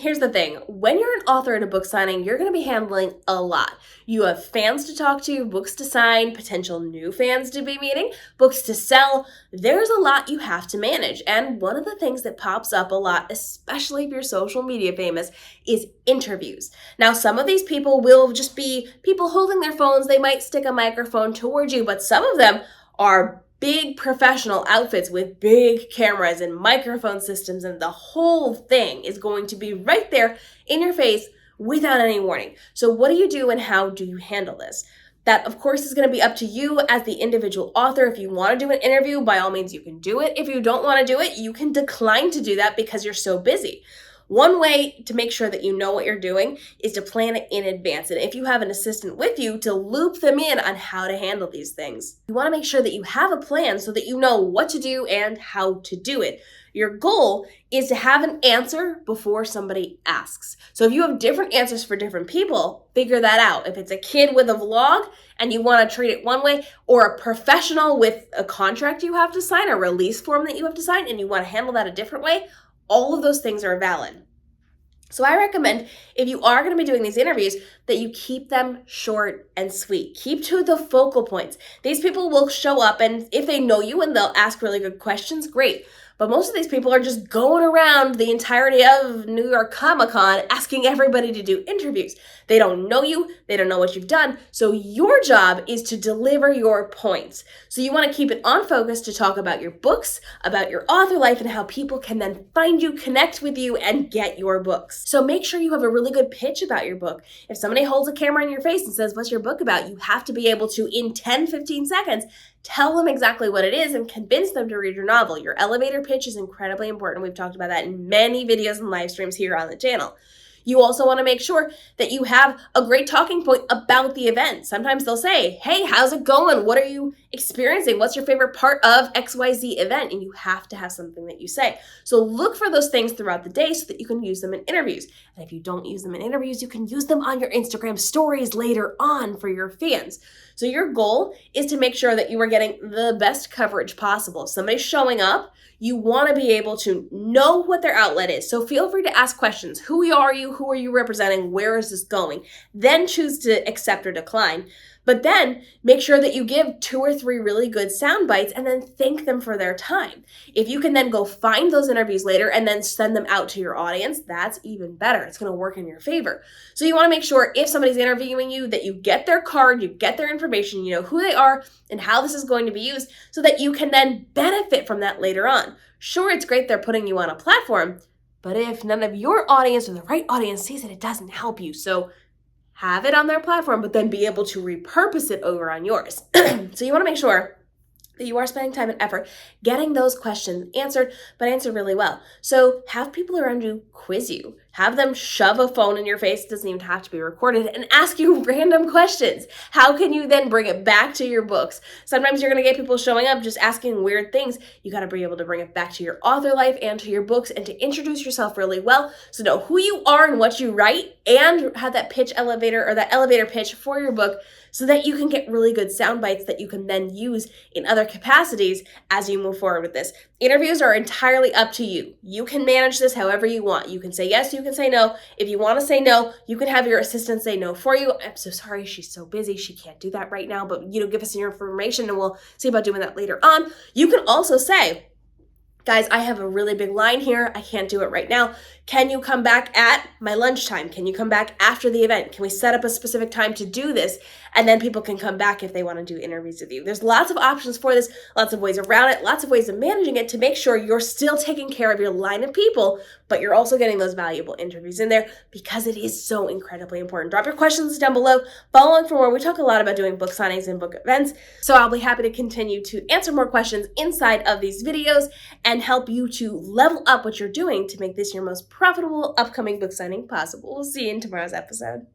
here's the thing. When you're an author at a book signing, you're going to be handling a lot. You have fans to talk to, books to sign, potential new fans to be meeting, books to sell. There's a lot you have to manage. And one of the things that pops up a lot, especially if you're social media famous, is interviews. Now, some of these people will just be people holding their phones. They might stick a microphone towards you, but some of them are big professional outfits with big cameras and microphone systems, and the whole thing is going to be right there in your face without any warning. So what do you do and how do you handle this? That, of course, is going to be up to you as the individual author. If you want to do an interview, by all means, you can do it. If you don't want to do it, you can decline to do that because you're so busy. One way to make sure that you know what you're doing is to plan it in advance. And if you have an assistant with you, to loop them in on how to handle these things. You want to make sure that you have a plan so that you know what to do and how to do it. Your goal is to have an answer before somebody asks. So if you have different answers for different people, figure that out. If it's a kid with a vlog and you want to treat it one way, or a professional with a contract you have to sign, a release form that you have to sign, and you want to handle that a different way, all of those things are valid. So I recommend, if you are going to be doing these interviews, that you keep them short and sweet. Keep to the focal points. These people will show up, and if they know you and they'll ask really good questions, great. But most of these people are just going around the entirety of New York Comic-Con asking everybody to do interviews. They don't know you. They don't know what you've done. So your job is to deliver your points. So you want to keep it on focus to talk about your books, about your author life, and how people can then find you, connect with you, and get your books. So make sure you have a really good pitch about your book. If somebody holds a camera in your face and says, "What's your book about?" you have to be able to, in 10, 15 seconds, tell them exactly what it is and convince them to read your novel. Your elevator pitch is incredibly important. We've talked about that in many videos and live streams here on the channel. You also want to make sure that you have a great talking point about the event. Sometimes they'll say, "Hey, how's it going? What are you experiencing? What's your favorite part of XYZ event?" And you have to have something that you say. So look for those things throughout the day so that you can use them in interviews. And if you don't use them in interviews, you can use them on your Instagram stories later on for your fans. So your goal is to make sure that you are getting the best coverage possible. If somebody's showing up, you want to be able to know what their outlet is. So feel free to ask questions. Who are you? Who are you representing? Where is this going? Then choose to accept or decline. But then make sure that you give 2 or 3 really good sound bites and then thank them for their time. If you can then go find those interviews later and then send them out to your audience, that's even better. It's going to work in your favor. So you want to make sure if somebody's interviewing you that you get their card, you get their information, you know who they are and how this is going to be used so that you can then benefit from that later on. Sure, it's great they're putting you on a platform, but if none of your audience or the right audience sees it, it doesn't help you. So have it on their platform, but then be able to repurpose it over on yours. So you want to make sure that you are spending time and effort getting those questions answered, but answered really well. So have people around you quiz you. Have them shove a phone in your face, it doesn't even have to be recorded, and ask you random questions. How can you then bring it back to your books? Sometimes you're going to get people showing up just asking weird things. You got to be able to bring it back to your author life and to your books and to introduce yourself really well. So know who you are and what you write, and have that pitch elevator or that elevator pitch for your book so that you can get really good sound bites that you can then use in other capacities as you move forward with this. Interviews are entirely up to you. You can manage this however you want. You can say yes, you can say no. If you want to say no, you can have your assistant say no for you. "I'm so sorry, she's so busy, she can't do that right now, but give us your information and we'll see about doing that later on." You can also say, "Guys, I have a really big line here. I can't do it right now. Can you come back at my lunchtime? Can you come back after the event? Can we set up a specific time to do this?" And then people can come back if they want to do interviews with you. There's lots of options for this, lots of ways around it, lots of ways of managing it to make sure you're still taking care of your line of people, but you're also getting those valuable interviews in there because it is so incredibly important. Drop your questions down below. Follow along for more. We talk a lot about doing book signings and book events, so I'll be happy to continue to answer more questions inside of these videos and help you to level up what you're doing to make this your most profitable upcoming book signing possible. We'll see you in tomorrow's episode.